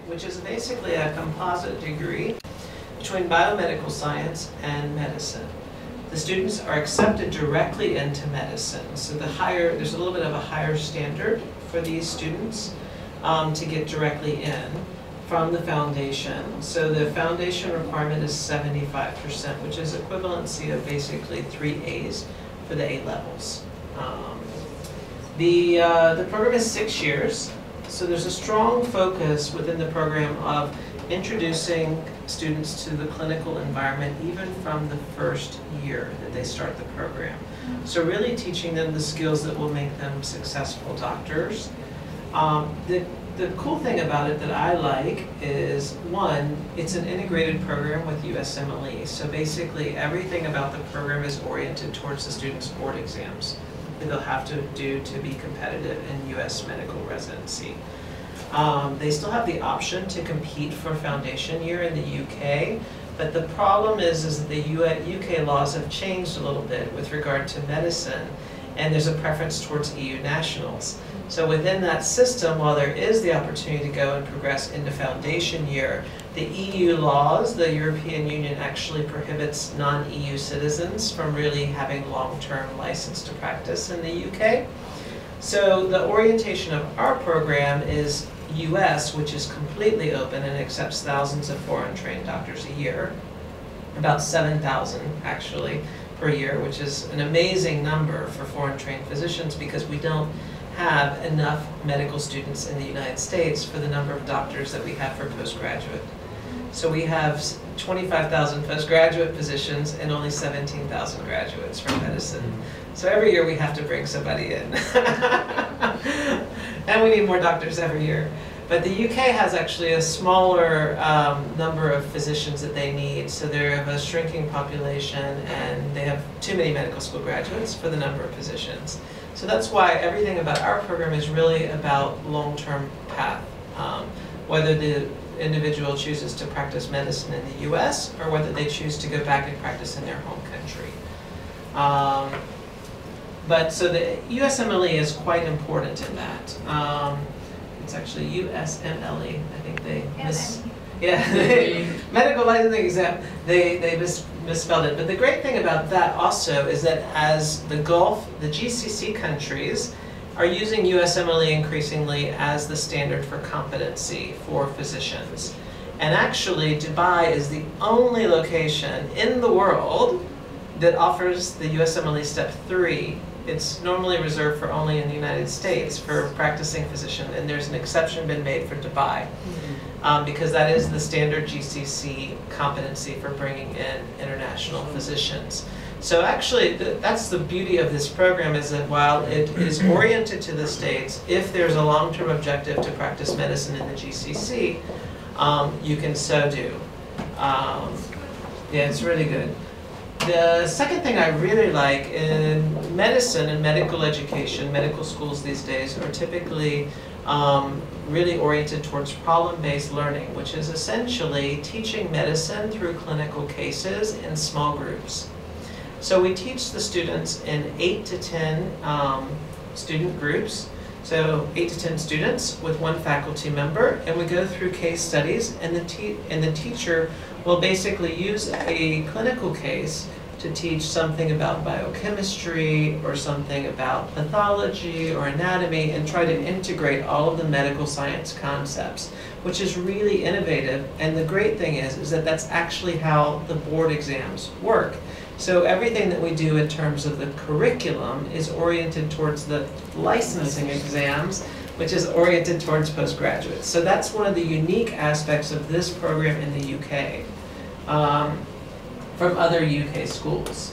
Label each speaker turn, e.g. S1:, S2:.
S1: which is basically a composite degree between biomedical science and medicine. The students are accepted directly into medicine, so there's a little bit of a higher standard for these students to get directly in from the foundation. So the foundation requirement is 75%, which is equivalency of basically 3 A's for the A levels. The program is 6 years, so there's a strong focus within the program of introducing students to the clinical environment even from the first year that they start the program. So really teaching them the skills that will make them successful doctors. The cool thing about it that I like is, one, it's an integrated program with USMLE. So basically everything about the program is oriented towards the students' board exams that they'll have to do to be competitive in US medical residency. They still have the option to compete for foundation year in the UK, but the problem is that the UK laws have changed a little bit with regard to medicine, and there's a preference towards EU nationals. So within that system, while there is the opportunity to go and progress into foundation year, the EU laws, the European Union actually prohibits non-EU citizens from really having long-term license to practice in the UK. So the orientation of our program is US, which is completely open and accepts thousands of foreign trained doctors a year, about 7,000 actually per year, which is an amazing number for foreign trained physicians because we don't have enough medical students in the United States for the number of doctors that we have for postgraduate. So we have 25,000 postgraduate physicians and only 17,000 graduates from medicine. So every year we have to bring somebody in. And we need more doctors every year. But the UK has actually a smaller number of physicians that they need, so they have a shrinking population and they have too many medical school graduates for the number of physicians. So that's why everything about our program is really about long-term path, whether the individual chooses to practice medicine in the US or whether they choose to go back and practice in their home country. But so the USMLE is quite important in that. It's actually USMLE. I think they medical licensing exam. They misspelled it. But the great thing about that also is that as the GCC countries are using USMLE increasingly as the standard for competency for physicians. And actually Dubai is the only location in the world that offers the USMLE Step 3. It's normally reserved for only in the United States for practicing physician, and there's an exception been made for Dubai because that is the standard GCC competency for bringing in international physicians. So actually, that's the beauty of this program, is that while it is oriented to the States, if there's a long-term objective to practice medicine in the GCC, you can so do. Yeah, it's really good. The second thing I really like in medicine and medical education, medical schools these days are typically really oriented towards problem-based learning, which is essentially teaching medicine through clinical cases in small groups. So we teach the students in 8 to 10 student groups, so 8 to 10 students with 1 faculty member, and we go through case studies, and the teacher will basically use a clinical case to teach something about biochemistry or something about pathology or anatomy and try to integrate all of the medical science concepts, which is really innovative. And the great thing is that that's actually how the board exams work. So everything that we do in terms of the curriculum is oriented towards the licensing exams, which is oriented towards postgraduates. So that's one of the unique aspects of this program in the UK from other UK schools.